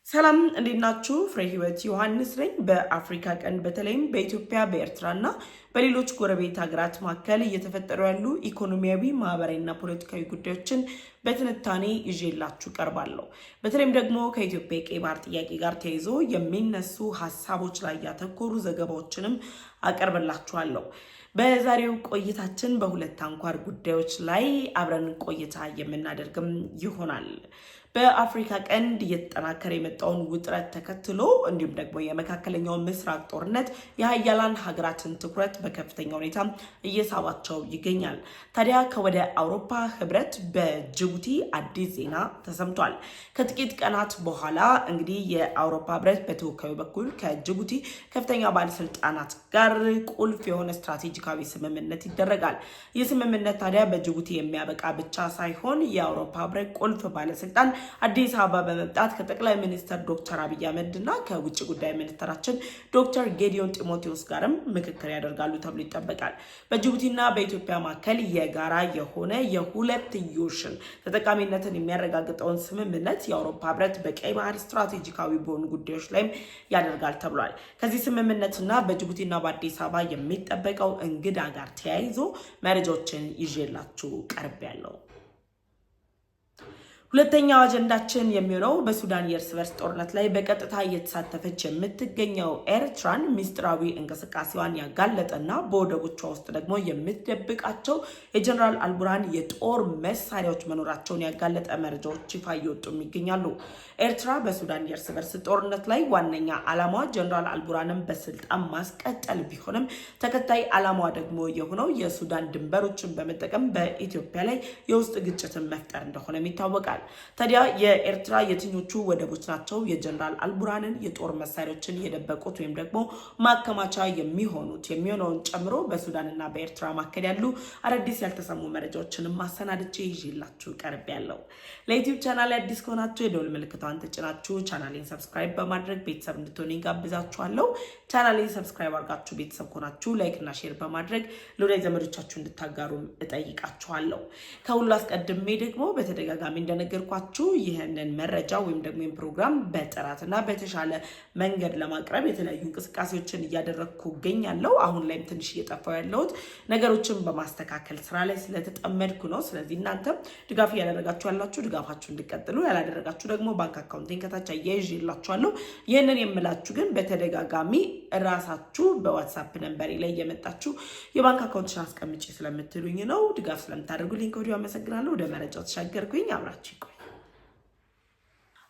ሰላም እንዴት ናችሁ? ፍሬ ህይወት ዮሐንስ ነኝ። በአፍሪካ ቀንድ በተለይም በኢትዮጵያ በኤርትራና በሌሎች ጎረቤት ሀገራት መካከል እየተፈጠሩ ያሉ ኢኮኖሚያዊ፣ ማህበራዊና ፖለቲካዊ ጉዳዮችን በትንታኔ ይዤላችሁ ቀርባለሁ። በተለይም ደግሞ ከኢትዮጵያ የቀይ ባህር ጥያቄ ጋር ተያይዞ የሚነሱ ሀሳቦች ላይ ያተኮሩ ዘገባዎችንም አቀርብላችኋለሁ። በዛሬው ቆይታችን በሁለት አንኳር ጉዳዮች ላይ አብረን ቆይታ የምናደርግም ይሆናል። በአፍሪካ ቀንድ እየተጠናከረ የመጣውን ውጥረት ተከትሎ እንዲሁም ደግሞ የመካከለኛው ምስራቅ ጦርነት የሀያላን ሀገራትን ትኩረት በከፍተኛ ሁኔታ እየሳባቸው ይገኛል። ታዲያ ከወደ አውሮፓ ህብረት በጅቡቲ አዲስ ዜና ተሰምቷል። ከጥቂት ቀናት በኋላ እንግዲህ የአውሮፓ ህብረት በተወካዩ በኩል ከጅቡቲ ከፍተኛ ባለስልጣናት ጋር ቁልፍ የሆነ ስትራቴጂካዊ ስምምነት ይደረጋል። ይህ ስምምነት ታዲያ በጅቡቲ የሚያበቃ ብቻ ሳይሆን የአውሮፓ ህብረት ቁልፍ ባለስልጣን አዲስ አበባ በመምጣት ከጠቅላይ ሚኒስትር ዶክተር አብይ አህመድ እና ከውጭ ጉዳይ ሚኒስትራችን ዶክተር ጌዲዮን ጢሞቴዎስ ጋርም ምክክር ያደርጋሉ ተብሎ ይጠበቃል። በጅቡቲና በኢትዮጵያ መካከል የጋራ የሆነ የሁለትዮሽን ተጠቃሚነትን የሚያረጋግጠውን ስምምነት የአውሮፓ ህብረት በቀይ ባህር ስትራቴጂካዊ በሆኑ ጉዳዮች ላይም ያደርጋል ተብሏል። ከዚህ ስምምነትና በጅቡቲና በአዲስ አበባ የሚጠበቀው እንግዳ ጋር ተያይዞ መረጃዎችን ይዤላችሁ ቀርቤያለሁ። ሁለተኛው አጀንዳችን የሚሆነው በሱዳን የእርስ በርስ ጦርነት ላይ በቀጥታ እየተሳተፈች የምትገኘው ኤርትራን ሚስጥራዊ እንቅስቃሴዋን ያጋለጠና በወደቦቿ ውስጥ ደግሞ የምትደብቃቸው የጀነራል አልቡርሃን የጦር መሳሪያዎች መኖራቸውን ያጋለጠ መረጃዎች ይፋ እየወጡ ይገኛሉ። ኤርትራ በሱዳን የእርስ በርስ ጦርነት ላይ ዋነኛ ዓላማዋ ጀነራል አልቡርሃንን በስልጣን ማስቀጠል ቢሆንም ተከታይ ዓላማዋ ደግሞ የሆነው የሱዳን ድንበሮችን በመጠቀም በኢትዮጵያ ላይ የውስጥ ግጭትን መፍጠር እንደሆነ ይታወቃል። ታዲያ የኤርትራ የትኞቹ ወደቦች ናቸው የጀነራል አልቡርሃንን የጦር መሳሪያዎችን የደበቁት ወይም ደግሞ ማከማቻ የሚሆነውን ጨምሮ በሱዳንና በኤርትራ መካከል ያሉ አዳዲስ ያልተሰሙ መረጃዎችን ማሰናድቼ ይዤላችሁ ቀርቤያለሁ። ለዩቲዩብ ቻናል አዲስ ከሆናችሁ የደወል ምልክቷን ተጭናችሁ ቻናሌን ሰብስክራይብ በማድረግ ቤተሰብ እንድትሆኑ ጋብዛችኋለሁ። ቻናሌን ሰብስክራይብ አድርጋችሁ ቤተሰብ ከሆናችሁ ላይክ እና ሼር በማድረግ ለወዳጅ ዘመዶቻችሁ እንድታጋሩም እጠይቃችኋለሁ። ከሁሉ አስቀድሜ ደግሞ በተደጋጋሚ እንደነገርኳችሁ ይህንን መረጃ ወይም ደግሞ ፕሮግራም በጥራትና በተሻለ መንገድ ለማቅረብ የተለያዩ እንቅስቃሴዎችን እያደረግኩ እገኛለሁ። አሁን ላይም ትንሽ እየጠፋው ያለሁት ነገሮችን በማስተካከል ስራ ላይ ስለተጠመድኩ ነው። ስለዚህ እናንተም ድጋፍ እያደረጋችሁ ያላችሁ ድጋፋችሁ እንድትቀጥሉ፣ ያላደረጋችሁ ደግሞ ባንክ አካውንቴን ከታች አያይዤላችኋለሁ። ይህንን የምላችሁ ግን በተደጋጋሚ ራሳችሁ በዋትስአፕ ነምበሬ ላይ እየመጣችሁ የባንክ አካውንትሽን አስቀምጪ ስለምትሉኝ ነው። ድጋፍ ስለምታደርጉልኝ ከወዲሁ አመሰግናለሁ። ወደ መረጃው ተሻገርኩኝ። አብራችሁ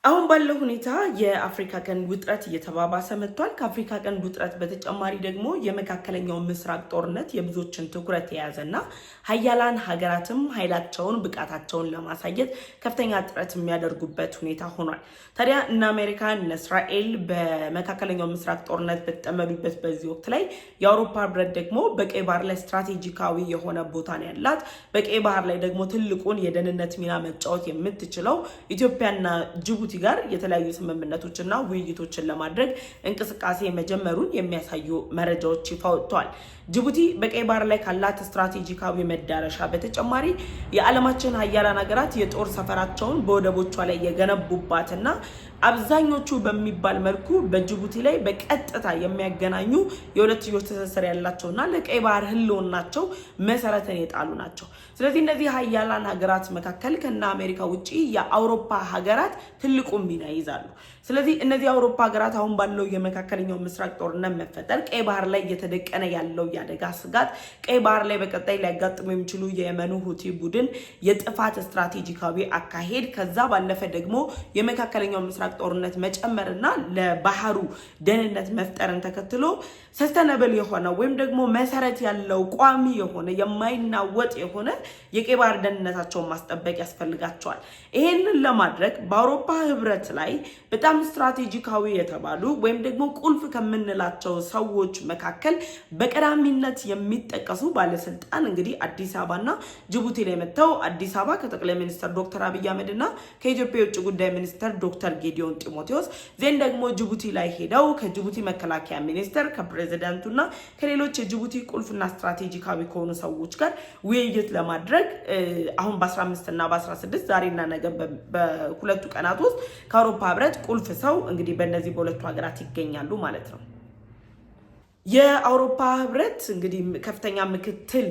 አሁን ባለው ሁኔታ የአፍሪካ ቀንድ ውጥረት እየተባባሰ መጥቷል። ከአፍሪካ ቀንድ ውጥረት በተጨማሪ ደግሞ የመካከለኛው ምስራቅ ጦርነት የብዙዎችን ትኩረት የያዘና ሀያላን ሀገራትም ኃይላቸውን ብቃታቸውን ለማሳየት ከፍተኛ ጥረት የሚያደርጉበት ሁኔታ ሆኗል። ታዲያ እነ አሜሪካ እነ እስራኤል በመካከለኛው ምስራቅ ጦርነት በተጠመዱበት በዚህ ወቅት ላይ የአውሮፓ ህብረት ደግሞ በቀይ ባህር ላይ ስትራቴጂካዊ የሆነ ቦታ ነው ያላት። በቀይ ባህር ላይ ደግሞ ትልቁን የደህንነት ሚና መጫወት የምትችለው ኢትዮጵያና ጅቡቲ ጋር የተለያዩ ስምምነቶችና ውይይቶችን ለማድረግ እንቅስቃሴ መጀመሩን የሚያሳዩ መረጃዎች ይፋ ወጥተዋል። ጅቡቲ በቀይ ባህር ላይ ካላት ስትራቴጂካዊ መዳረሻ በተጨማሪ የዓለማችን ሀያላን ሀገራት የጦር ሰፈራቸውን በወደቦቿ ላይ የገነቡባትና አብዛኞቹ በሚባል መልኩ በጅቡቲ ላይ በቀጥታ የሚያገናኙ የሁለትዮሽ ትስስር ያላቸውና ለቀይ ባህር ህልውናቸው መሰረትን የጣሉ ናቸው። ስለዚህ እነዚህ ሀያላን ሀገራት መካከል ከና አሜሪካ ውጪ የአውሮፓ ሀገራት ትልቁን ሚና ይዛሉ። ስለዚህ እነዚህ የአውሮፓ ሀገራት አሁን ባለው የመካከለኛው ምስራቅ ጦርነት መፈጠር ቀይ ባህር ላይ እየተደቀነ ያለው የአደጋ ስጋት፣ ቀይ ባህር ላይ በቀጣይ ሊያጋጥሙ የሚችሉ የየመኑ ሁቲ ቡድን የጥፋት ስትራቴጂካዊ አካሄድ፣ ከዛ ባለፈ ደግሞ የመካከለኛው ምስራቅ ጦርነት መጨመርና ለባህሩ ደህንነት መፍጠርን ተከትሎ ሰስተነብል የሆነ ወይም ደግሞ መሰረት ያለው ቋሚ የሆነ የማይናወጥ የሆነ የቀይ ባህር ደህንነታቸውን ማስጠበቅ ያስፈልጋቸዋል። ይሄንን ለማድረግ በአውሮፓ ህብረት ላይ በጣም ስትራቴጂካዊ የተባሉ ወይም ደግሞ ቁልፍ ከምንላቸው ሰዎች መካከል በቀዳሚነት የሚጠቀሱ ባለስልጣን እንግዲህ አዲስ አበባና ጅቡቲ ላይ መጥተው አዲስ አበባ ከጠቅላይ ሚኒስትር ዶክተር አብይ አህመድ እና ከኢትዮጵያ የውጭ ጉዳይ ሚኒስትር ዶክተር ጌዲዮን ጢሞቴዎስ ዜን ደግሞ ጅቡቲ ላይ ሄደው ከጅቡቲ መከላከያ ሚኒስትር ከፕሬዝዳንቱና ከሌሎች የጅቡቲ ቁልፍና ስትራቴጂካዊ ከሆኑ ሰዎች ጋር ውይይት ለማድረግ አሁን በ15 እና በ16 ዛሬና ነገ በሁለቱ ቀናት ውስጥ ከአውሮፓ ህብረት ቁልፍ ቁልፍ ሰው እንግዲህ በእነዚህ በሁለቱ ሀገራት ይገኛሉ ማለት ነው። የአውሮፓ ህብረት እንግዲህ ከፍተኛ ምክትል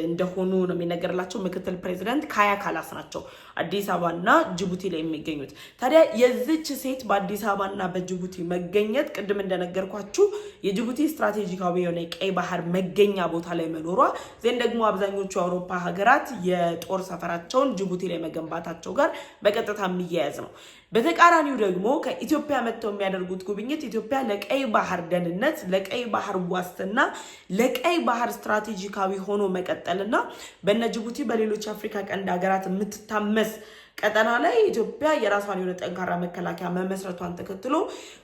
እንደሆኑ ነው የሚነገርላቸው። ምክትል ፕሬዚዳንት ካያ ካላስ ናቸው አዲስ አበባና ጅቡቲ ላይ የሚገኙት። ታዲያ የዚች ሴት በአዲስ አበባና በጅቡቲ መገኘት ቅድም እንደነገርኳችሁ የጅቡቲ ስትራቴጂካዊ የሆነ ቀይ ባህር መገኛ ቦታ ላይ መኖሯ ዜን ደግሞ አብዛኞቹ የአውሮፓ ሀገራት የጦር ሰፈራቸውን ጅቡቲ ላይ መገንባታቸው ጋር በቀጥታ የሚያያዝ ነው። በተቃራኒው ደግሞ ከኢትዮጵያ መጥተው የሚያደርጉት ጉብኝት ኢትዮጵያ ለቀይ ባህር ደህንነት፣ ለቀይ ባህር ዋስትና፣ ለቀይ ባህር ስትራቴጂካዊ ሆኖ መቀጠልና በእነ ጅቡቲ በሌሎች አፍሪካ ቀንድ ሀገራት የምትታመስ ቀጠና ላይ ኢትዮጵያ የራሷን የሆነ ጠንካራ መከላከያ መመስረቷን ተከትሎ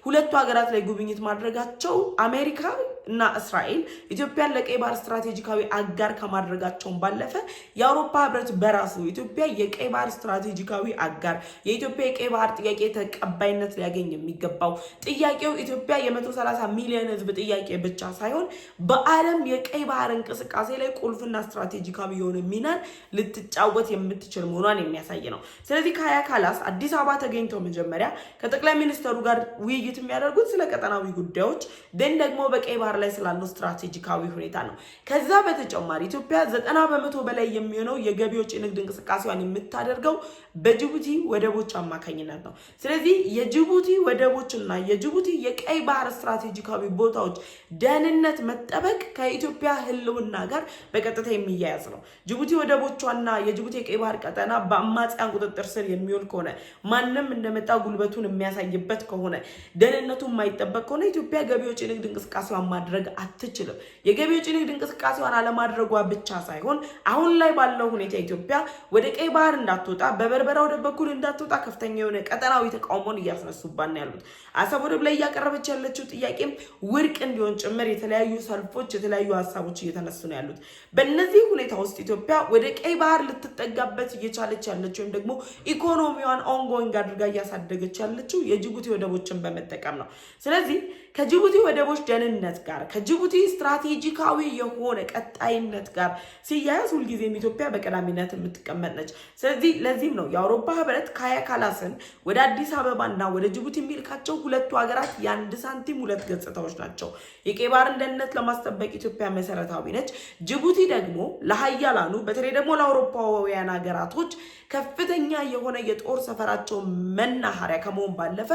ሁለቱ ሀገራት ላይ ጉብኝት ማድረጋቸው አሜሪካ እና እስራኤል ኢትዮጵያን ለቀይ ባህር ስትራቴጂካዊ አጋር ከማድረጋቸውን ባለፈ የአውሮፓ ህብረት በራሱ ኢትዮጵያ የቀይ ባህር ስትራቴጂካዊ አጋር፣ የኢትዮጵያ የቀይ ባህር ጥያቄ ተቀባይነት ሊያገኝ የሚገባው ጥያቄው ኢትዮጵያ የ130 ሚሊዮን ህዝብ ጥያቄ ብቻ ሳይሆን በዓለም የቀይ ባህር እንቅስቃሴ ላይ ቁልፍና ስትራቴጂካዊ የሆነ ሚናን ልትጫወት የምትችል መሆኗን የሚያሳይ ነው። ስለዚህ ካያ ካላስ አዲስ አበባ ተገኝተው መጀመሪያ ከጠቅላይ ሚኒስትሩ ጋር ውይይት የሚያደርጉት ስለ ቀጠናዊ ጉዳዮች ደን ደግሞ በቀይ ባህር ላይ ስላለው ስትራቴጂካዊ ሁኔታ ነው። ከዛ በተጨማሪ ኢትዮጵያ 90% በላይ የሚሆነው የገቢዎች ንግድ እንቅስቃሴዋን የምታደርገው በጅቡቲ ወደቦች አማካኝነት ነው። ስለዚህ የጅቡቲ ወደቦችና የጅቡቲ የቀይ ባህር ስትራቴጂካዊ ቦታዎች ደህንነት መጠበቅ ከኢትዮጵያ ህልውና ጋር በቀጥታ የሚያያዝ ነው። ጅቡቲ ወደቦቿና የጅቡቲ የቀይ ባህር ቀጠና በአማጽያን ቁጥጥር ስር የሚውል ከሆነ ማንም እንደመጣ ጉልበቱን የሚያሳይበት ከሆነ ደህንነቱ የማይጠበቅ ከሆነ ኢትዮጵያ ገቢዎች ንግድ እንቅስቃሴዋን ማድረግ አትችልም። የገቢዎች ንግድ እንቅስቃሴዋን አለማድረጓ ብቻ ሳይሆን አሁን ላይ ባለው ሁኔታ ኢትዮጵያ ወደ ቀይ ባህር እንዳትወጣ በበርበራ ወደብ በኩል እንዳትወጣ ከፍተኛ የሆነ ቀጠናዊ ተቃውሞን እያስነሱባን ያሉት አሰብ ወደብ ላይ እያቀረበች ያለችው ጥያቄም ውድቅ እንዲሆን ጭምር የተለያዩ ሰልፎች፣ የተለያዩ ሀሳቦች እየተነሱ ነው ያሉት። በእነዚህ ሁኔታ ውስጥ ኢትዮጵያ ወደ ቀይ ባህር ልትጠጋበት እየቻለች ያለችው ወይም ደግሞ ኢኮኖሚዋን ኦንጎይንግ አድርጋ እያሳደገች ያለችው የጅቡቲ ወደቦችን በመጠቀም ነው። ስለዚህ ከጅቡቲ ወደቦች ደህንነት ጋር ከጅቡቲ ስትራቴጂካዊ የሆነ ቀጣይነት ጋር ሲያያዝ ሁልጊዜም ኢትዮጵያ በቀዳሚነት የምትቀመጥ ነች። ስለዚህ ለዚህም ነው የአውሮፓ ህብረት ካያ ካላስን ወደ አዲስ አበባና ወደ ጅቡቲ የሚልካቸው ሁለቱ ሀገራት የአንድ ሳንቲም ሁለት ገጽታዎች ናቸው። የቀይ ባህርን ደህንነት ለማስጠበቅ ኢትዮጵያ መሰረታዊ ነች። ጅቡቲ ደግሞ ለሀያላኑ በተለይ ደግሞ ለአውሮፓውያን ሀገራቶች ከፍተኛ የሆነ የጦር ሰፈራቸው መናኸሪያ ከመሆን ባለፈ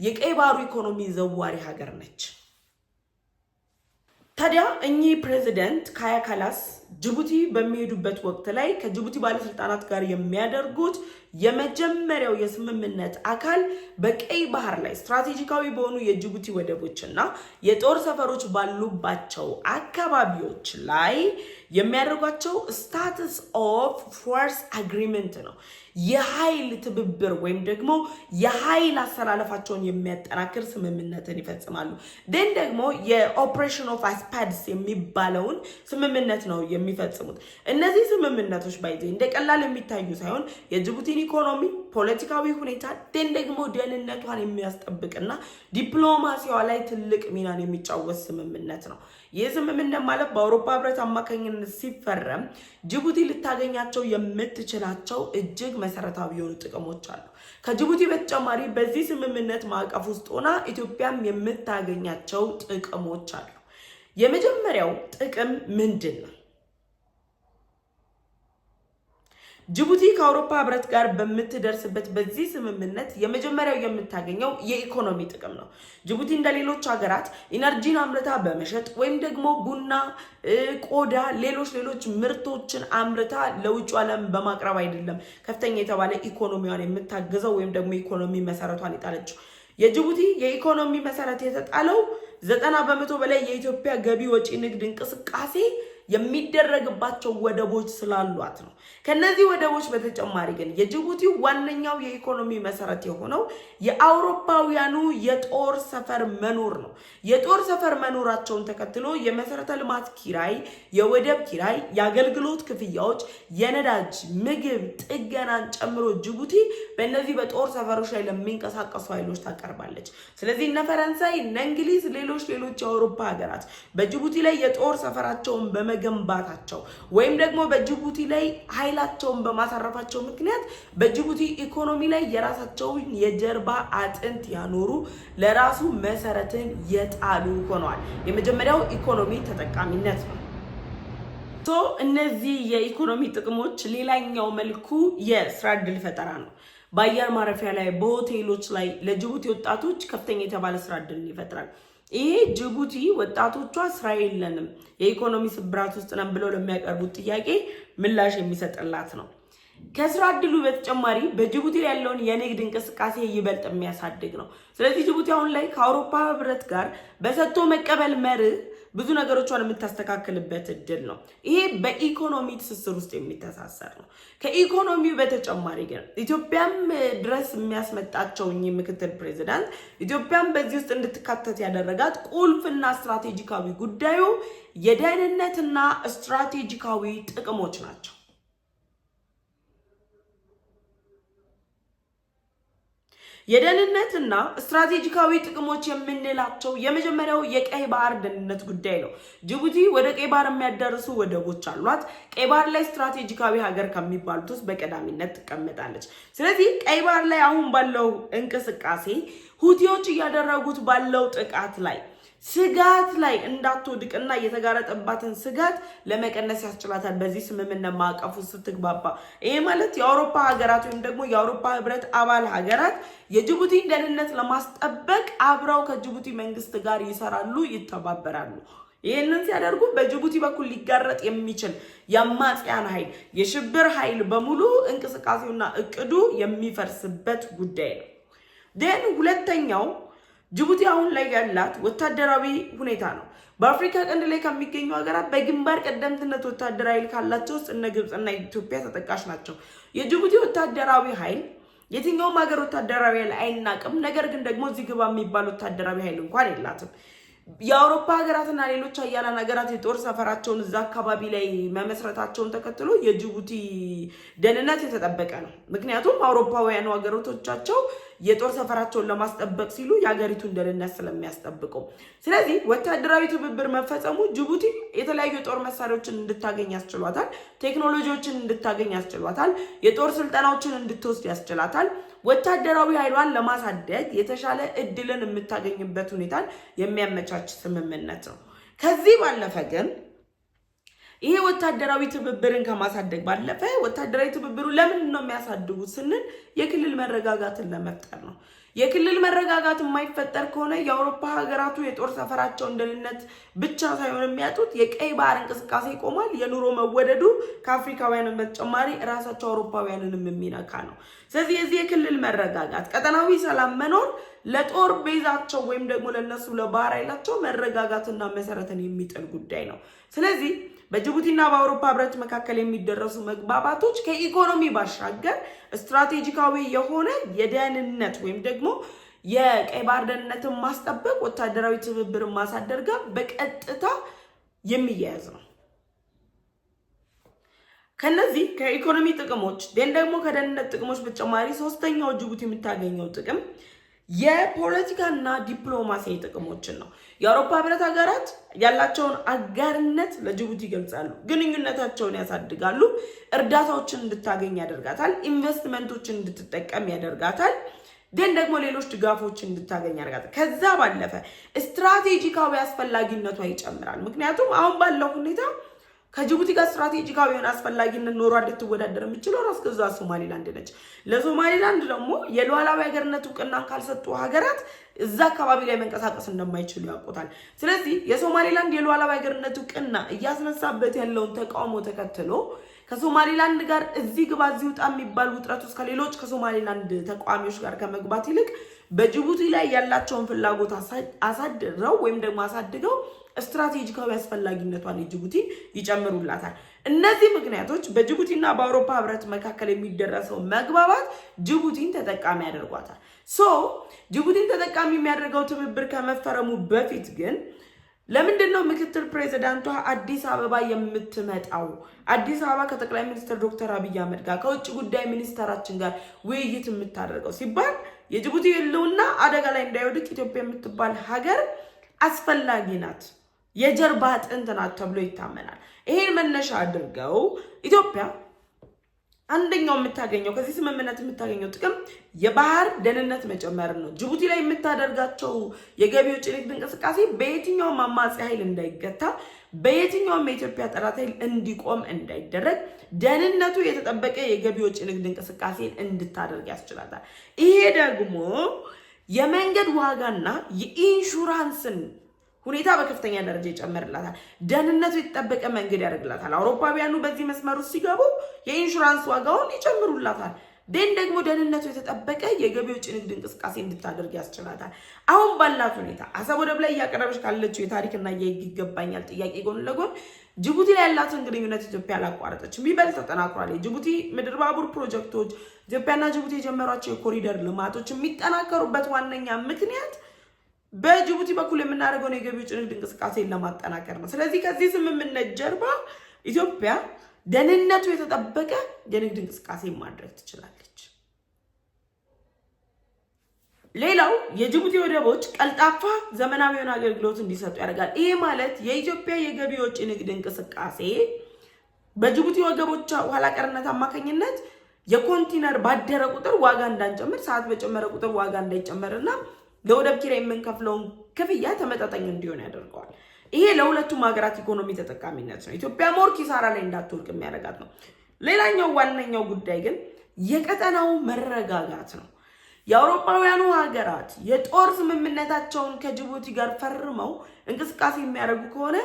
የቀይ ባህሩ ኢኮኖሚ ዘዋሪ ሀገር ነች። ታዲያ እኚህ ፕሬዚደንት ካያ ካላስ ጅቡቲ በሚሄዱበት ወቅት ላይ ከጅቡቲ ባለስልጣናት ጋር የሚያደርጉት የመጀመሪያው የስምምነት አካል በቀይ ባህር ላይ ስትራቴጂካዊ በሆኑ የጅቡቲ ወደቦችና የጦር ሰፈሮች ባሉባቸው አካባቢዎች ላይ የሚያደርጓቸው ስታተስ ኦፍ ፎርስ አግሪመንት ነው። የኃይል ትብብር ወይም ደግሞ የኃይል አሰላለፋቸውን የሚያጠናክር ስምምነትን ይፈጽማሉ። ደን ደግሞ የኦፕሬሽን ኦፍ አስፓድስ የሚባለውን ስምምነት ነው የሚፈጽሙት። እነዚህ ስምምነቶች ባይዜ እንደ ቀላል የሚታዩ ሳይሆን የጅቡቲን ኢኮኖሚ፣ ፖለቲካዊ ሁኔታ ደን ደግሞ ደህንነቷን የሚያስጠብቅና ዲፕሎማሲዋ ላይ ትልቅ ሚናን የሚጫወት ስምምነት ነው። ይህ ስምምነት ማለት በአውሮፓ ህብረት አማካኝነት ሲፈረም ጅቡቲ ልታገኛቸው የምትችላቸው እጅግ መሰረታዊ የሆኑ ጥቅሞች አሉ። ከጅቡቲ በተጨማሪ በዚህ ስምምነት ማዕቀፍ ውስጥ ሆና ኢትዮጵያም የምታገኛቸው ጥቅሞች አሉ። የመጀመሪያው ጥቅም ምንድን ነው? ጅቡቲ ከአውሮፓ ህብረት ጋር በምትደርስበት በዚህ ስምምነት የመጀመሪያው የምታገኘው የኢኮኖሚ ጥቅም ነው። ጅቡቲ እንደሌሎች ሀገራት ኢነርጂን አምርታ በመሸጥ ወይም ደግሞ ቡና፣ ቆዳ፣ ሌሎች ምርቶችን አምርታ ለውጭ ዓለም በማቅረብ አይደለም ከፍተኛ የተባለ ኢኮኖሚዋን የምታግዘው ወይም ደግሞ ኢኮኖሚ መሰረቷን የጣለችው። የጅቡቲ የኢኮኖሚ መሰረት የተጣለው 90% በላይ የኢትዮጵያ ገቢ ወጪ ንግድ እንቅስቃሴ የሚደረግባቸው ወደቦች ስላሏት ነው። ከነዚህ ወደቦች በተጨማሪ ግን የጅቡቲ ዋነኛው የኢኮኖሚ መሰረት የሆነው የአውሮፓውያኑ የጦር ሰፈር መኖር ነው። የጦር ሰፈር መኖራቸውን ተከትሎ የመሰረተ ልማት ኪራይ፣ የወደብ ኪራይ፣ የአገልግሎት ክፍያዎች፣ የነዳጅ፣ ምግብ፣ ጥገናን ጨምሮ ጅቡቲ በእነዚህ በጦር ሰፈሮች ላይ ለሚንቀሳቀሱ ኃይሎች ታቀርባለች። ስለዚህ እነ ፈረንሳይ፣ እነ እንግሊዝ፣ ሌሎች የአውሮፓ ሀገራት በጅቡቲ ላይ የጦር ሰፈራቸውን በመገንባታቸው ወይም ደግሞ በጅቡቲ ላይ ኃይላቸውን በማሳረፋቸው ምክንያት በጅቡቲ ኢኮኖሚ ላይ የራሳቸውን የጀርባ አጥንት ያኖሩ ለራሱ መሰረትን የጣሉ ሆነዋል። የመጀመሪያው ኢኮኖሚ ተጠቃሚነት ነው። እነዚህ የኢኮኖሚ ጥቅሞች ሌላኛው መልኩ የስራ ዕድል ፈጠራ ነው። በአየር ማረፊያ ላይ በሆቴሎች ላይ ለጅቡቲ ወጣቶች ከፍተኛ የተባለ ስራ ዕድል ይፈጥራል። ይሄ ጅቡቲ ወጣቶቿ ስራ የለንም የኢኮኖሚ ስብራት ውስጥ ነን ብለው ለሚያቀርቡት ጥያቄ ምላሽ የሚሰጥላት ነው። ከስራ ዕድሉ በተጨማሪ በጅቡቲ ላይ ያለውን የንግድ እንቅስቃሴ ይበልጥ የሚያሳድግ ነው። ስለዚህ ጅቡቲ አሁን ላይ ከአውሮፓ ህብረት ጋር በሰጥቶ መቀበል መርህ ብዙ ነገሮቿን የምታስተካክልበት እድል ነው። ይሄ በኢኮኖሚ ትስስር ውስጥ የሚተሳሰር ነው። ከኢኮኖሚው በተጨማሪ ግን ኢትዮጵያም ድረስ የሚያስመጣቸው ምክትል ፕሬዚዳንት ኢትዮጵያም በዚህ ውስጥ እንድትካተት ያደረጋት ቁልፍና ስትራቴጂካዊ ጉዳዩ የደህንነትና ስትራቴጂካዊ ጥቅሞች ናቸው። የደህንነትና ስትራቴጂካዊ ጥቅሞች የምንላቸው የመጀመሪያው የቀይ ባህር ደህንነት ጉዳይ ነው። ጅቡቲ ወደ ቀይ ባህር የሚያደርሱ ወደቦች አሏት። ቀይ ባህር ላይ ስትራቴጂካዊ ሀገር ከሚባሉት ውስጥ በቀዳሚነት ትቀመጣለች። ስለዚህ ቀይ ባህር ላይ አሁን ባለው እንቅስቃሴ ሁቲዎች እያደረጉት ባለው ጥቃት ላይ ስጋት ላይ እንዳትወድቅና የተጋረጠባትን ስጋት ለመቀነስ ያስችላታል። በዚህ ስምምነት ማዕቀፍ ውስጥ ስትግባባ ይሄ ማለት የአውሮፓ ሀገራት ወይም ደግሞ የአውሮፓ ህብረት አባል ሀገራት የጅቡቲን ደህንነት ለማስጠበቅ አብረው ከጅቡቲ መንግስት ጋር ይሰራሉ፣ ይተባበራሉ። ይህንን ሲያደርጉ በጅቡቲ በኩል ሊጋረጥ የሚችል የአማጽያን ኃይል፣ የሽብር ኃይል በሙሉ እንቅስቃሴውና እቅዱ የሚፈርስበት ጉዳይ ነው። ደን ሁለተኛው ጅቡቲ አሁን ላይ ያላት ወታደራዊ ሁኔታ ነው። በአፍሪካ ቀንድ ላይ ከሚገኙ ሀገራት በግንባር ቀደምትነት ወታደራዊ ኃይል ካላቸው ውስጥ እነ ግብጽና ኢትዮጵያ ተጠቃሽ ናቸው። የጅቡቲ ወታደራዊ ኃይል የትኛውም ሀገር ወታደራዊ ኃይል አይናቅም። ነገር ግን ደግሞ እዚህ ግባ የሚባል ወታደራዊ ኃይል እንኳን የላትም። የአውሮፓ ሀገራትና ሌሎች ሀያላን ሀገራት የጦር ሰፈራቸውን እዛ አካባቢ ላይ መመስረታቸውን ተከትሎ የጅቡቲ ደህንነት የተጠበቀ ነው። ምክንያቱም አውሮፓውያኑ ሀገሮቻቸው የጦር ሰፈራቸውን ለማስጠበቅ ሲሉ የሀገሪቱን ደህንነት ስለሚያስጠብቁ፣ ስለዚህ ወታደራዊ ትብብር መፈጸሙ ጅቡቲ የተለያዩ የጦር መሳሪያዎችን እንድታገኝ ያስችሏታል፣ ቴክኖሎጂዎችን እንድታገኝ ያስችሏታል፣ የጦር ስልጠናዎችን እንድትወስድ ያስችላታል። ወታደራዊ ኃይሏን ለማሳደግ የተሻለ እድልን የምታገኝበት ሁኔታን የሚያመቻች ስምምነት ነው። ከዚህ ባለፈ ግን ይሄ ወታደራዊ ትብብርን ከማሳደግ ባለፈ ወታደራዊ ትብብሩ ለምን ነው የሚያሳድጉት ስንል የክልል መረጋጋትን ለመፍጠር ነው። የክልል መረጋጋት የማይፈጠር ከሆነ የአውሮፓ ሀገራቱ የጦር ሰፈራቸውን ደህንነት ብቻ ሳይሆን የሚያጡት የቀይ ባህር እንቅስቃሴ ይቆማል። የኑሮ መወደዱ ከአፍሪካውያን በተጨማሪ ራሳቸው አውሮፓውያንንም የሚነካ ነው። ስለዚህ የዚህ የክልል መረጋጋት፣ ቀጠናዊ ሰላም መኖር ለጦር ቤዛቸው ወይም ደግሞ ለነሱ ለባህር ኃይላቸው መረጋጋትና መሰረትን የሚጥል ጉዳይ ነው። ስለዚህ በጅቡቲና በአውሮፓ ህብረት መካከል የሚደረሱ መግባባቶች ከኢኮኖሚ ባሻገር ስትራቴጂካዊ የሆነ የደህንነት ወይም ደግሞ የቀይ ባህር ደህንነትን ማስጠበቅ፣ ወታደራዊ ትብብርን ማሳደር ጋር በቀጥታ የሚያያዝ ነው። ከነዚህ ከኢኮኖሚ ጥቅሞች ደግሞ ከደህንነት ጥቅሞች በተጨማሪ ሶስተኛው ጅቡቲ የምታገኘው ጥቅም የፖለቲካና ዲፕሎማሲያዊ ጥቅሞችን ነው። የአውሮፓ ህብረት ሀገራት ያላቸውን አጋርነት ለጅቡቲ ይገልጻሉ፣ ግንኙነታቸውን ያሳድጋሉ፣ እርዳታዎችን እንድታገኝ ያደርጋታል፣ ኢንቨስትመንቶችን እንድትጠቀም ያደርጋታል፣ ደግሞ ሌሎች ድጋፎችን እንድታገኝ ያደርጋታል። ከዛ ባለፈ ስትራቴጂካዊ አስፈላጊነቷ ይጨምራል። ምክንያቱም አሁን ባለው ሁኔታ ከጅቡቲ ጋር ስትራቴጂካዊ የሆነ አስፈላጊነት ኖሯ እንድትወዳደር የምችለው ራስ ገዟ ሶማሊላንድ ነች። ለሶማሊላንድ ደግሞ የሉዓላዊ ሀገርነት እውቅናን ካልሰጡ ሀገራት እዛ አካባቢ ላይ መንቀሳቀስ እንደማይችሉ ያውቁታል። ስለዚህ የሶማሊላንድ የሉዓላዊ ሀገርነት እውቅና እያስነሳበት ያለውን ተቃውሞ ተከትሎ ከሶማሊላንድ ጋር እዚህ ግባ እዚህ ውጣ የሚባል ውጥረት ውስጥ ከሌሎች ከሶማሊላንድ ተቃዋሚዎች ጋር ከመግባት ይልቅ በጅቡቲ ላይ ያላቸውን ፍላጎት አሳድረው ወይም ደግሞ አሳድገው ስትራቴጂካዊ አስፈላጊነቷን የጅቡቲ ይጨምሩላታል። እነዚህ ምክንያቶች በጅቡቲና በአውሮፓ ህብረት መካከል የሚደረሰው መግባባት ጅቡቲን ተጠቃሚ ያደርጓታል። ጅቡቲን ተጠቃሚ የሚያደርገው ትብብር ከመፈረሙ በፊት ግን ለምንድነው ምክትል ፕሬዝዳንቷ አዲስ አበባ የምትመጣው? አዲስ አበባ ከጠቅላይ ሚኒስትር ዶክተር አብይ አህመድ ጋር ከውጭ ጉዳይ ሚኒስተራችን ጋር ውይይት የምታደርገው ሲባል የጅቡቲ ህልውና አደጋ ላይ እንዳይወድቅ ኢትዮጵያ የምትባል ሀገር አስፈላጊ ናት። የጀርባ አጥንት ናት ተብሎ ይታመናል። ይሄን መነሻ አድርገው ኢትዮጵያ አንደኛው የምታገኘው ከዚህ ስምምነት የምታገኘው ጥቅም የባህር ደህንነት መጨመር ነው። ጅቡቲ ላይ የምታደርጋቸው የገቢ ወጪ ንግድ እንቅስቃሴ በየትኛውም አማጺ ኃይል እንዳይገታ፣ በየትኛውም የኢትዮጵያ ጠላት ኃይል እንዲቆም እንዳይደረግ ደህንነቱ የተጠበቀ የገቢ ወጪ ንግድ እንቅስቃሴን እንድታደርግ ያስችላታል። ይሄ ደግሞ የመንገድ ዋጋና የኢንሹራንስን ሁኔታ በከፍተኛ ደረጃ ይጨምርላታል። ደህንነቱ የተጠበቀ መንገድ ያደርግላታል። አውሮፓውያኑ በዚህ መስመር ውስጥ ሲገቡ የኢንሹራንስ ዋጋውን ይጨምሩላታል። ደግሞ ደህንነቱ የተጠበቀ የገቢ ወጪ ንግድ እንቅስቃሴ እንድታደርግ ያስችላታል። አሁን ባላት ሁኔታ አሰብ ወደብ ላይ እያቀረበች ካለችው የታሪክና የህግ ይገባኛል ጥያቄ ጎን ለጎን ጅቡቲ ላይ ያላትን ግንኙነት ኢትዮጵያ አላቋረጠችም፣ ይበልጥ ተጠናክሯል። የጅቡቲ ምድር ባቡር ፕሮጀክቶች፣ ኢትዮጵያና ጅቡቲ የጀመሯቸው የኮሪደር ልማቶች የሚጠናከሩበት ዋነኛ ምክንያት በጅቡቲ በኩል የምናደርገውን የገቢ ወጪ ንግድ እንቅስቃሴን ለማጠናከር ነው። ስለዚህ ከዚህ ስምምነት ጀርባ ኢትዮጵያ ደህንነቱ የተጠበቀ የንግድ እንቅስቃሴ ማድረግ ትችላለች። ሌላው የጅቡቲ ወደቦች ቀልጣፋ ዘመናዊ የሆነ አገልግሎት እንዲሰጡ ያደርጋል። ይሄ ማለት የኢትዮጵያ የገቢ ወጪ ንግድ እንቅስቃሴ በጅቡቲ ወደቦች ኋላ ቀርነት አማካኝነት የኮንቲነር ባደረ ቁጥር ዋጋ እንዳንጨምር፣ ሰዓት በጨመረ ቁጥር ዋጋ እንዳይጨመርና ለወደብ ኪራይ የምንከፍለውን ክፍያ ተመጣጣኝ እንዲሆን ያደርገዋል። ይሄ ለሁለቱም ሀገራት ኢኮኖሚ ተጠቃሚነት ነው። ኢትዮጵያ ሞር ኪሳራ ላይ እንዳትወድቅ የሚያደርጋት ነው። ሌላኛው ዋነኛው ጉዳይ ግን የቀጠናው መረጋጋት ነው። የአውሮፓውያኑ ሀገራት የጦር ስምምነታቸውን ከጅቡቲ ጋር ፈርመው እንቅስቃሴ የሚያደርጉ ከሆነ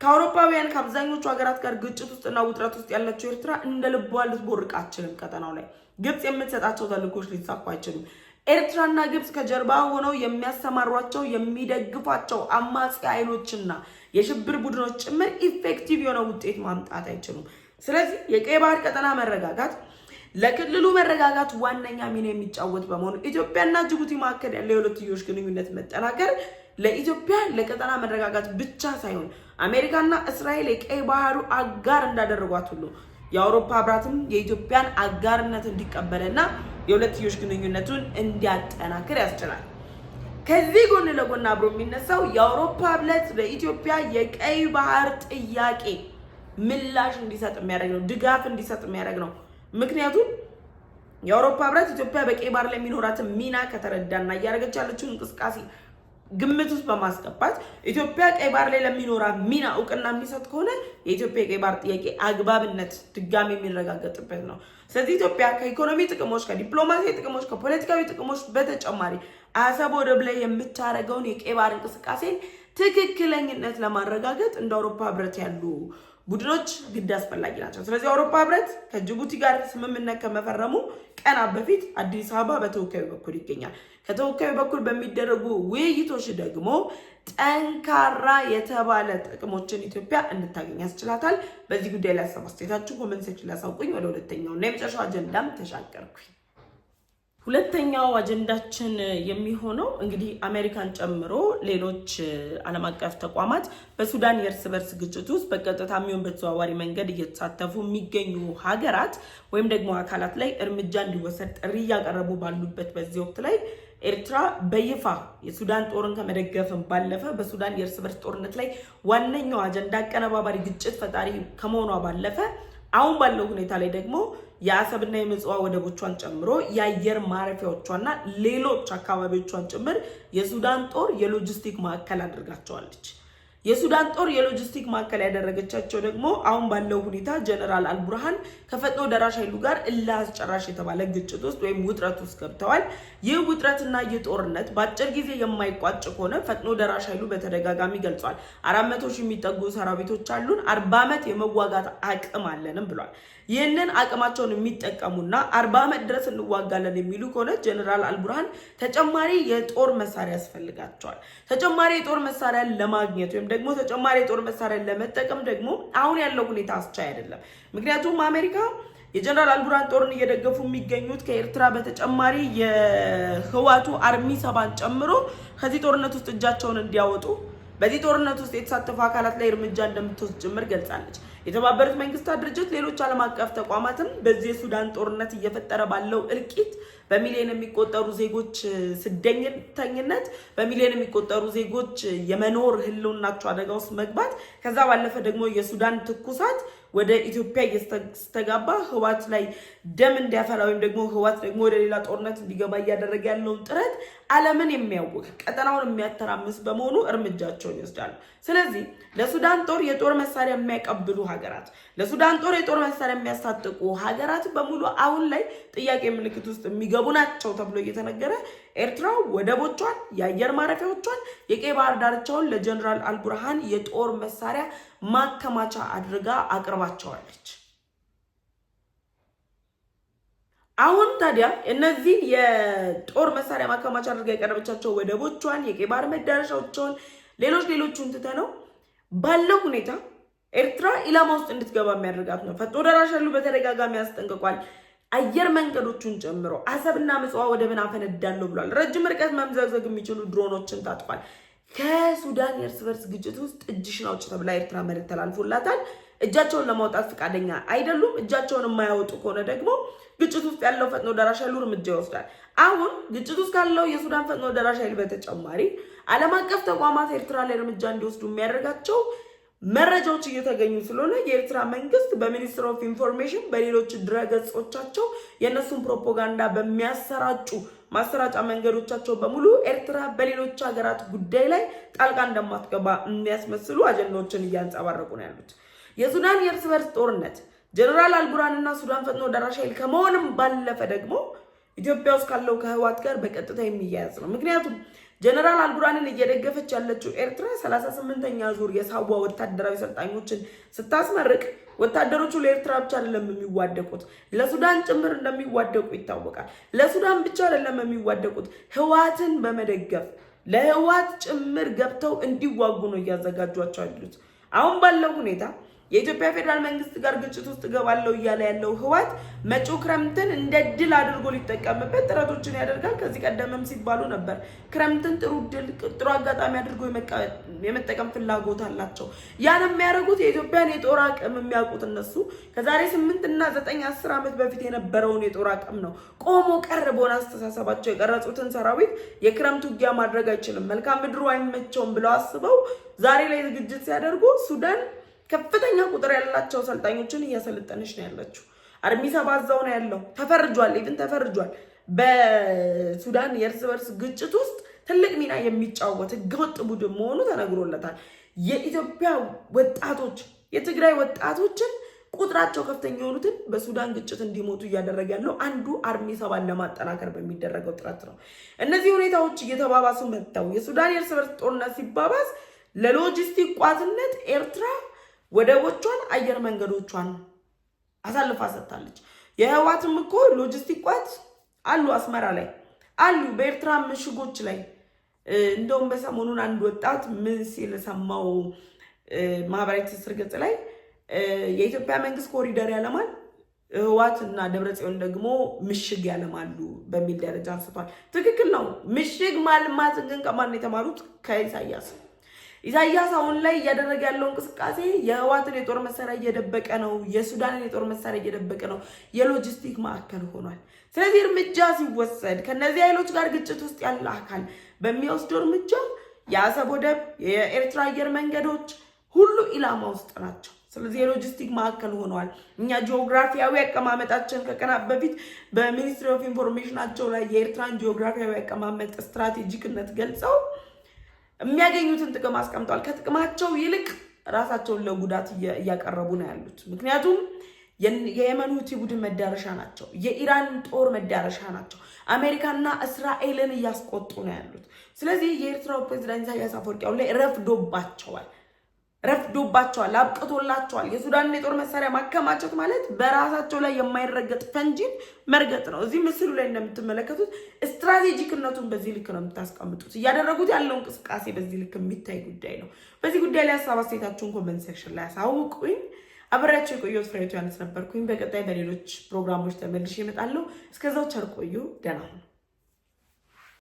ከአውሮፓውያን ከአብዛኞቹ ሀገራት ጋር ግጭት ውስጥና ውጥረት ውስጥ ያለችው ኤርትራ እንደ ልቧ ልትቦርቅ አትችልም። ቀጠናው ላይ ግብጽ የምትሰጣቸው ተልእኮች ሊሳኩ አይችሉም። ኤርትራና ግብጽ ከጀርባ ሆነው የሚያሰማሯቸው የሚደግፏቸው አማጺ ኃይሎችና የሽብር ቡድኖች ጭምር ኢፌክቲቭ የሆነ ውጤት ማምጣት አይችሉም። ስለዚህ የቀይ ባህር ቀጠና መረጋጋት ለክልሉ መረጋጋት ዋነኛ ሚና የሚጫወት በመሆኑ ኢትዮጵያና ጅቡቲ መካከል ያለው የሁለትዮሽ ግንኙነት መጠናከር ለኢትዮጵያ ለቀጠና መረጋጋት ብቻ ሳይሆን አሜሪካና እስራኤል የቀይ ባህሩ አጋር እንዳደረጓት ሁሉ የአውሮፓ ህብረትም የኢትዮጵያን አጋርነት እንዲቀበልና የሁለትዮሽ ግንኙነቱን እንዲያጠናክር ያስችላል። ከዚህ ጎን ለጎን አብሮ የሚነሳው የአውሮፓ ህብረት ለኢትዮጵያ የቀይ ባህር ጥያቄ ምላሽ እንዲሰጥ የሚያደርግ ነው፣ ድጋፍ እንዲሰጥ የሚያደርግ ነው። ምክንያቱም የአውሮፓ ህብረት ኢትዮጵያ በቀይ ባህር ላይ የሚኖራትን ሚና ከተረዳና እያደረገች ያለችውን እንቅስቃሴ ግምት ውስጥ በማስገባት ኢትዮጵያ ቀይ ባህር ላይ ለሚኖራ ሚና እውቅና የሚሰጥ ከሆነ የኢትዮጵያ የቀይ ባህር ጥያቄ አግባብነት ድጋሚ የሚረጋገጥበት ነው። ስለዚህ ኢትዮጵያ ከኢኮኖሚ ጥቅሞች፣ ከዲፕሎማሲ ጥቅሞች፣ ከፖለቲካዊ ጥቅሞች በተጨማሪ አሰብ ወደብ ላይ የምታደርገውን የቀይ ባህር እንቅስቃሴን ትክክለኝነት ለማረጋገጥ እንደ አውሮፓ ህብረት ያሉ ቡድኖች ግድ አስፈላጊ ናቸው። ስለዚህ አውሮፓ ህብረት ከጅቡቲ ጋር ስምምነት ከመፈረሙ ቀናት በፊት አዲስ አበባ በተወካዩ በኩል ይገኛል። ከተወካዩ በኩል በሚደረጉ ውይይቶች ደግሞ ጠንካራ የተባለ ጥቅሞችን ኢትዮጵያ እንድታገኝ ያስችላታል። በዚህ ጉዳይ ላይ ሀሳብ አስተያየታችሁ ኮሜንት ሴክሽን ላይ አሳውቁኝ። ወደ ሁለተኛውና የመጨረሻው አጀንዳም ተሻገርኩኝ። ሁለተኛው አጀንዳችን የሚሆነው እንግዲህ አሜሪካን ጨምሮ ሌሎች ዓለም አቀፍ ተቋማት በሱዳን የእርስ በርስ ግጭት ውስጥ በቀጥታ የሚሆን በተዘዋዋሪ መንገድ እየተሳተፉ የሚገኙ ሀገራት ወይም ደግሞ አካላት ላይ እርምጃ እንዲወሰድ ጥሪ እያቀረቡ ባሉበት በዚህ ወቅት ላይ ኤርትራ በይፋ የሱዳን ጦርን ከመደገፍም ባለፈ በሱዳን የእርስ በርስ ጦርነት ላይ ዋነኛው አጀንዳ አቀነባባሪ ግጭት ፈጣሪ ከመሆኗ ባለፈ አሁን ባለው ሁኔታ ላይ ደግሞ የአሰብና የምጽዋ ወደቦቿን ጨምሮ የአየር ማረፊያዎቿና ሌሎች አካባቢዎቿን ጭምር የሱዳን ጦር የሎጂስቲክ ማዕከል አድርጋቸዋለች። የሱዳን ጦር የሎጂስቲክ ማዕከል ያደረገቻቸው ደግሞ አሁን ባለው ሁኔታ ጀነራል አልቡርሃን ከፈጥኖ ደራሽ ኃይሉ ጋር እልህ አስጨራሽ የተባለ ግጭት ውስጥ ወይም ውጥረት ውስጥ ገብተዋል። ይህ ውጥረትና የጦርነት በአጭር ጊዜ የማይቋጭ ከሆነ ፈጥኖ ደራሽ ኃይሉ በተደጋጋሚ ገልጿል። 400 ሺህ የሚጠጉ ሰራዊቶች አሉን፣ 40 ዓመት የመዋጋት አቅም አለንም ብሏል። ይህንን አቅማቸውን የሚጠቀሙና 40 ዓመት ድረስ እንዋጋለን የሚሉ ከሆነ ጀነራል አልቡርሃን ተጨማሪ የጦር መሳሪያ ያስፈልጋቸዋል። ተጨማሪ የጦር መሳሪያ ለማግኘት ወይም ደግሞ ተጨማሪ የጦር መሳሪያ ለመጠቀም ደግሞ አሁን ያለው ሁኔታ አስቻይ አይደለም። ምክንያቱም አሜሪካ የጀነራል አልቡርሃን ጦርን እየደገፉ የሚገኙት ከኤርትራ በተጨማሪ የህዋቱ አርሚ 7 ጨምሮ ከዚህ ጦርነት ውስጥ እጃቸውን እንዲያወጡ በዚህ ጦርነት ውስጥ የተሳተፉ አካላት ላይ እርምጃ እንደምትወስድ ጭምር ገልጻለች። የተባበሩት መንግስታት ድርጅት ሌሎች ዓለም አቀፍ ተቋማትም በዚህ የሱዳን ጦርነት እየፈጠረ ባለው እልቂት በሚሊዮን የሚቆጠሩ ዜጎች ስደተኝነት በሚሊዮን የሚቆጠሩ ዜጎች የመኖር ህልውናቸው አደጋ ውስጥ መግባት ከዛ ባለፈ ደግሞ የሱዳን ትኩሳት ወደ ኢትዮጵያ እየስተጋባ ህዋት ላይ ደም እንዲያፈላ ወይም ደግሞ ህዋት ደግሞ ወደ ሌላ ጦርነት እንዲገባ እያደረገ ያለውን ጥረት ዓለምን የሚያውቅ ቀጠናውን የሚያተራምስ በመሆኑ እርምጃቸውን ይወስዳሉ። ስለዚህ ለሱዳን ጦር የጦር መሳሪያ የሚያቀብሉ ሀገራት፣ ለሱዳን ጦር የጦር መሳሪያ የሚያስታጥቁ ሀገራት በሙሉ አሁን ላይ ጥያቄ ምልክት ውስጥ የሚገቡ ናቸው ተብሎ እየተነገረ ኤርትራ ወደቦቿን፣ የአየር ማረፊያዎቿን፣ የቀይ ባህር ዳርቻውን ለጀነራል አልቡርሃን የጦር መሳሪያ ማከማቻ አድርጋ አቅርባቸዋለች። አሁን ታዲያ እነዚህ የጦር መሳሪያ ማከማቻ አድርጋ የቀረበቻቸው ወደቦቿን፣ የቀይ ባህር መዳረሻዎቿን፣ ሌሎቹን ትተነው ባለው ሁኔታ ኤርትራ ኢላማ ውስጥ እንድትገባ የሚያደርጋት ነው። ፈጥኖ ደራሽ ኃይሉ በተደጋጋሚ ያስጠንቅቋል። አየር መንገዶቹን ጨምሮ አሰብና ምጽዋ ወደብን አፈነዳለሁ ብሏል። ረጅም ርቀት መምዘግዘግ የሚችሉ ድሮኖችን ታጥቋል። ከሱዳን የእርስ በርስ ግጭት ውስጥ እጅሽን አውጪ ተብላ ኤርትራ መልእክት ተላልፎላታል። እጃቸውን ለማውጣት ፈቃደኛ አይደሉም። እጃቸውን የማያወጡ ከሆነ ደግሞ ግጭት ውስጥ ያለው ፈጥኖ ደራሽ ኃይሉ እርምጃ ይወስዳል። አሁን ግጭት ውስጥ ካለው የሱዳን ፈጥኖ ደራሽ ኃይል በተጨማሪ ዓለም አቀፍ ተቋማት ኤርትራ ላይ እርምጃ እንዲወስዱ የሚያደርጋቸው መረጃዎች እየተገኙ ስለሆነ የኤርትራ መንግስት በሚኒስትር ኦፍ ኢንፎርሜሽን በሌሎች ድረገጾቻቸው የነሱን ፕሮፓጋንዳ በሚያሰራጩ ማሰራጫ መንገዶቻቸው በሙሉ ኤርትራ በሌሎች ሀገራት ጉዳይ ላይ ጣልቃ እንደማትገባ የሚያስመስሉ አጀንዳዎችን እያንጸባረቁ ነው ያሉት። የሱዳን የእርስ በርስ ጦርነት ጀነራል አልቡርሃን እና ሱዳን ፈጥኖ ደራሽ ኃይል ከመሆንም ባለፈ ደግሞ ኢትዮጵያ ውስጥ ካለው ከህወሓት ጋር በቀጥታ የሚያያዝ ነው። ምክንያቱም ጀነራል አልቡርሃንን እየደገፈች ያለችው ኤርትራ 38ኛ ዙር የሳዋ ወታደራዊ ሰልጣኞችን ስታስመርቅ ወታደሮቹ ለኤርትራ ብቻ አይደለም የሚዋደቁት፣ ለሱዳን ጭምር እንደሚዋደቁ ይታወቃል። ለሱዳን ብቻ አይደለም የሚዋደቁት፣ ህወሓትን በመደገፍ ለህወሓት ጭምር ገብተው እንዲዋጉ ነው እያዘጋጇቸው ያሉት። አሁን ባለው ሁኔታ የኢትዮጵያ ፌደራል መንግስት ጋር ግጭት ውስጥ ገባለው እያለ ያለው ህወሓት መጪው ክረምትን እንደ ድል አድርጎ ሊጠቀምበት ጥረቶችን ያደርጋል። ከዚህ ቀደምም ሲባሉ ነበር ክረምትን ጥሩ አጋጣሚ አድርጎ የመጠቀም ፍላጎት አላቸው። ያን የሚያደርጉት የኢትዮጵያን የጦር አቅም የሚያውቁት እነሱ ከዛሬ 8 እና 9 10 ዓመት በፊት የነበረውን የጦር አቅም ነው። ቆሞ ቀር በሆነ አስተሳሰባቸው የቀረጹትን ሰራዊት የክረምት ውጊያ ማድረግ አይችልም፣ መልካም ምድሩ አይመቸውም ብለው አስበው ዛሬ ላይ ዝግጅት ሲያደርጉ ሱዳን ከፍተኛ ቁጥር ያላቸው ሰልጣኞችን እያሰለጠነች ነው ያለችው። አርሚ ሰባዛው ነው ያለው። ተፈርጇል፣ ኢቭን ተፈርጇል። በሱዳን የእርስ በርስ ግጭት ውስጥ ትልቅ ሚና የሚጫወት ህገወጥ ቡድን መሆኑ ተነግሮለታል። የኢትዮጵያ ወጣቶች፣ የትግራይ ወጣቶችን ቁጥራቸው ከፍተኛ የሆኑትን በሱዳን ግጭት እንዲሞቱ እያደረገ ያለው አንዱ አርሚ ሰባን ለማጠናከር በሚደረገው ጥረት ነው። እነዚህ ሁኔታዎች እየተባባሱ መጥተው የሱዳን የእርስ በርስ ጦርነት ሲባባስ ለሎጂስቲክ ቋትነት ኤርትራ ወደቦቿን አየር መንገዶቿን አሳልፋ ሰጥታለች። የህወሓትም እኮ ሎጂስቲክ ቋት አሉ፣ አስመራ ላይ አሉ፣ በኤርትራ ምሽጎች ላይ። እንደውም በሰሞኑን አንድ ወጣት ምን ሲል ሰማው ማህበራዊ ትስስር ገጽ ላይ የኢትዮጵያ መንግስት ኮሪደር ያለማል፣ ህወሓት እና ደብረጽዮን ደግሞ ምሽግ ያለማሉ በሚል ደረጃ አንስቷል። ትክክል ነው። ምሽግ ማልማትን ግን ከማን የተማሩት? ከኢሳያስ። ኢሳያስ አሁን ላይ እያደረገ ያለው እንቅስቃሴ የህወሓትን የጦር መሳሪያ እየደበቀ ነው፣ የሱዳንን የጦር መሳሪያ እየደበቀ ነው፣ የሎጂስቲክ ማዕከል ሆኗል። ስለዚህ እርምጃ ሲወሰድ ከነዚህ ኃይሎች ጋር ግጭት ውስጥ ያለ አካል በሚወስደው እርምጃ የአሰብ ወደብ፣ የኤርትራ አየር መንገዶች ሁሉ ኢላማ ውስጥ ናቸው። ስለዚህ የሎጂስቲክ ማዕከል ሆነዋል። እኛ ጂኦግራፊያዊ አቀማመጣችን ከቀናት በፊት በሚኒስትሪ ኦፍ ኢንፎርሜሽናቸው ላይ የኤርትራን ጂኦግራፊያዊ አቀማመጥ ስትራቴጂክነት ገልጸው የሚያገኙትን ጥቅም አስቀምጠዋል። ከጥቅማቸው ይልቅ ራሳቸውን ለጉዳት እያቀረቡ ነው ያሉት። ምክንያቱም የየመን ሁቲ ቡድን መዳረሻ ናቸው፣ የኢራን ጦር መዳረሻ ናቸው። አሜሪካና እስራኤልን እያስቆጡ ነው ያሉት። ስለዚህ የኤርትራው ፕሬዝዳንት ኢሳያስ አፈወርቂ ላይ ረፍዶባቸዋል፣ አብቅቶላቸዋል። የሱዳንን የጦር መሳሪያ ማከማቸት ማለት በራሳቸው ላይ የማይረገጥ ፈንጂን መርገጥ ነው። እዚህ ምስሉ ላይ እንደምትመለከቱት ስትራቴጂክነቱን በዚህ ልክ ነው የምታስቀምጡት። እያደረጉት ያለው እንቅስቃሴ በዚህ ልክ የሚታይ ጉዳይ ነው። በዚህ ጉዳይ ላይ ሀሳብ አስተያየታችሁን ኮሜንት ሴክሽን ላይ አሳውቁኝ። አብሬያችሁ የቆየሁት ፍሬህይወት ዮሐንስ ነበርኩኝ። በቀጣይ በሌሎች ፕሮግራሞች ተመልሼ እመጣለሁ። እስከዛው ቸር ቆዩ። ደህና ሁኑ።